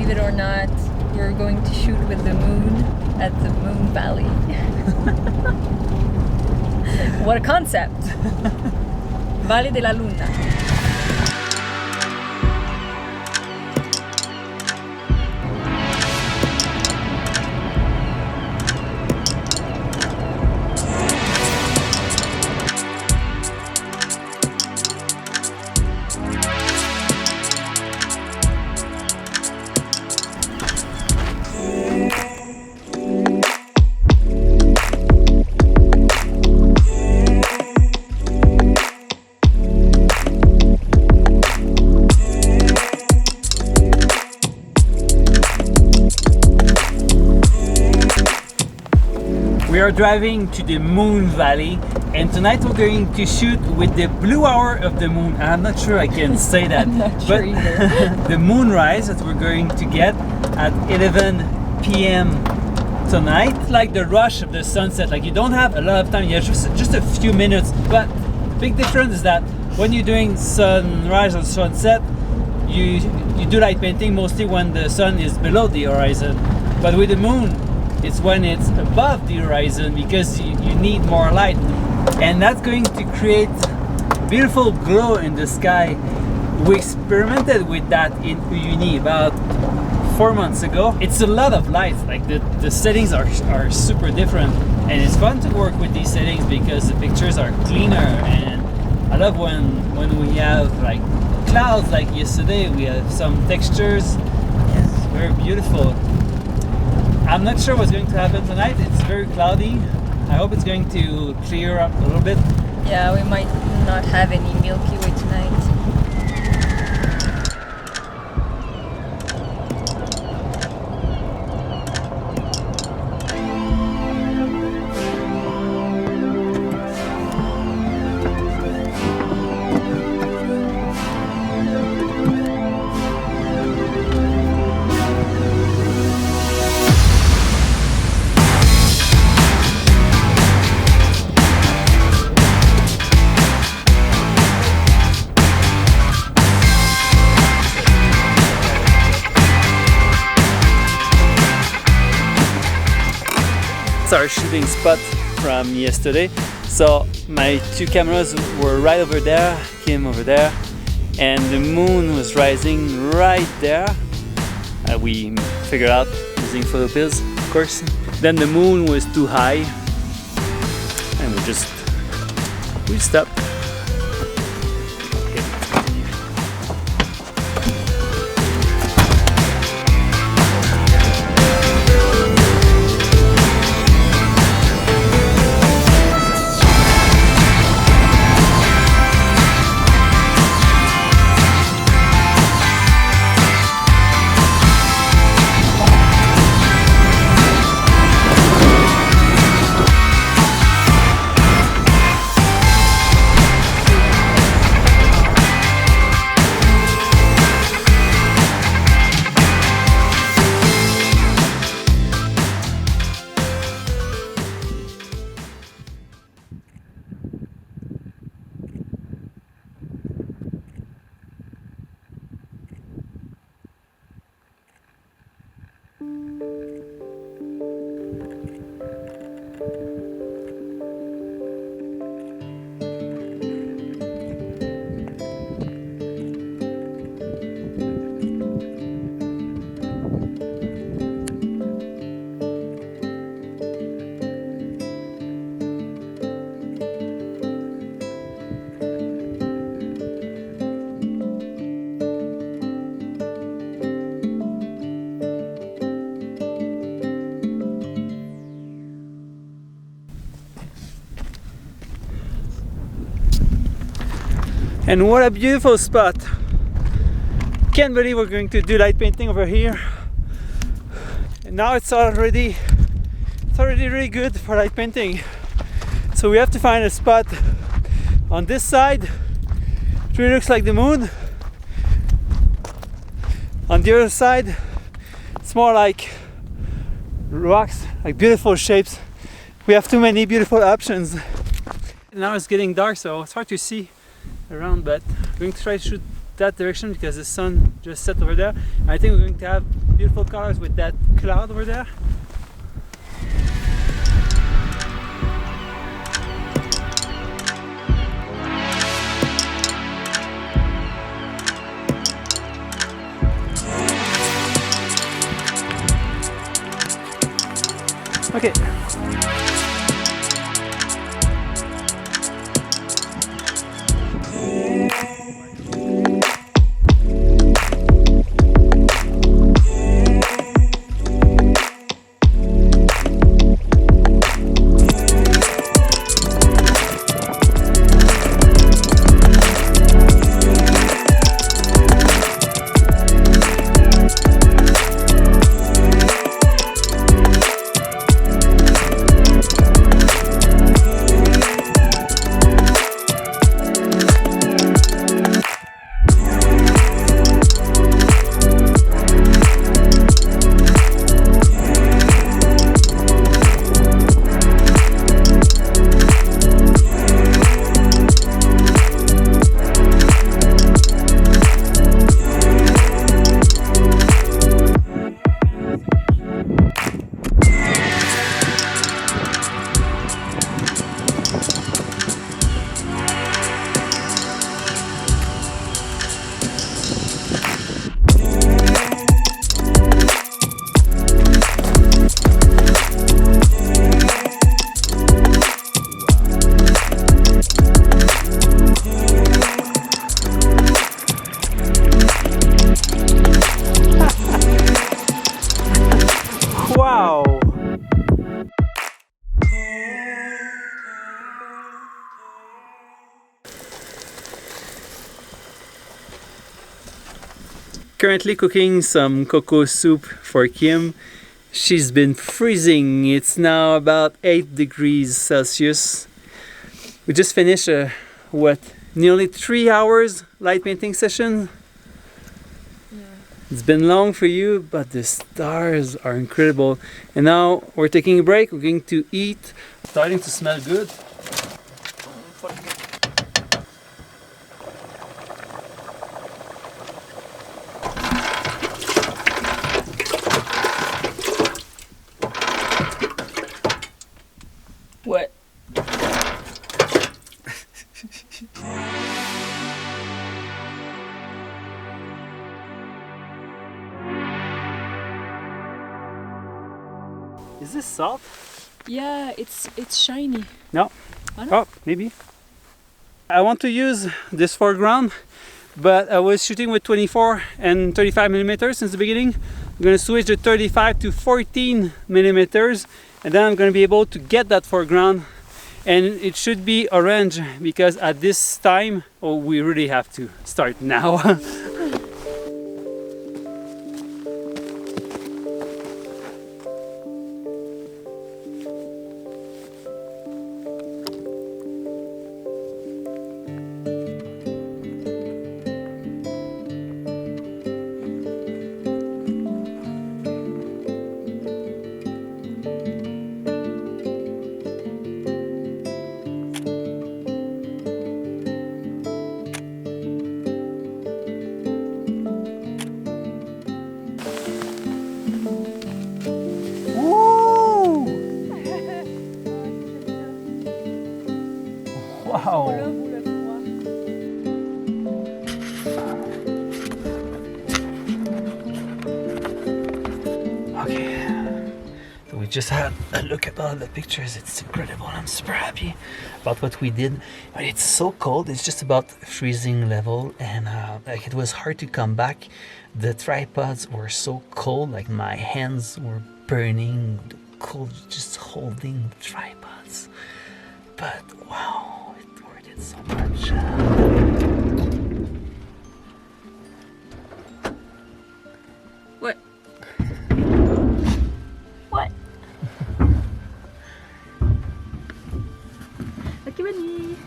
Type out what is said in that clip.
believe it or not, we're going to shoot with the moon at the Moon Valley. What a concept! Valle de la Luna. We are driving to the Moon Valley, and tonight we're going to shoot with the blue hour of the moon. I'm not sure I can say that, I'm not sure either. The moonrise that we're going to get at 11 p.m. tonight. It's like the rush of the sunset. Like, you don't have a lot of time. You have just a few minutes. But the big difference is that when you're doing sunrise or sunset, you do light painting mostly when the sun is below the horizon. But with the moon, it's when it's above the horizon, because you need more light, and that's going to create beautiful glow in the sky. We experimented with that in Uyuni about 4 months ago. It's a lot of light, like the settings are super different, and it's fun to work with these settings because the pictures are cleaner. And I love when we have like clouds, like yesterday we have some textures. It's very beautiful. I'm not sure what's going to happen tonight. It's very cloudy. I hope it's going to clear up a little bit. Yeah, we might not have any Milky Way tonight. It's our shooting spot from yesterday. So my two cameras were right over there, came over there, and the moon was rising right there. We figured out using photo pills, of course. Then the moon was too high, and we stopped. And what a beautiful spot. Can't believe we're going to do light painting over here. And now it's already really good for light painting. So we have to find a spot on this side. It really looks like the moon. On the other side, it's more like rocks, like beautiful shapes. We have too many beautiful options. Now it's getting dark, so it's hard to see around, but I'm going to try to shoot that direction because the sun just set over there. I think we're going to have beautiful colors with that cloud over there. Okay. Wow! Currently cooking some cocoa soup for Kim. She's been freezing. It's now about 8 degrees Celsius. We just finished nearly 3 hours light painting session. It's been long for you, but the stars are incredible. And now we're taking a break. We're going to eat. Starting to smell good. What? Is this salt? Yeah, it's shiny. No. Oh, no? Oh, maybe. I want to use this foreground, but I was shooting with 24 and 35 millimeters since the beginning. I'm going to switch the 35 to 14 millimeters, and then I'm going to be able to get that foreground, and it should be orange because at this time, we really have to start now. Wow! Okay, so we just had a look at all the pictures. It's incredible. I'm super happy about what we did. But it's so cold. It's just about freezing level, and like it was hard to come back. The tripods were so cold. Like my hands were burning, the cold just holding the tripods. But wow, it worth it so much. What? What? Okay, buddy.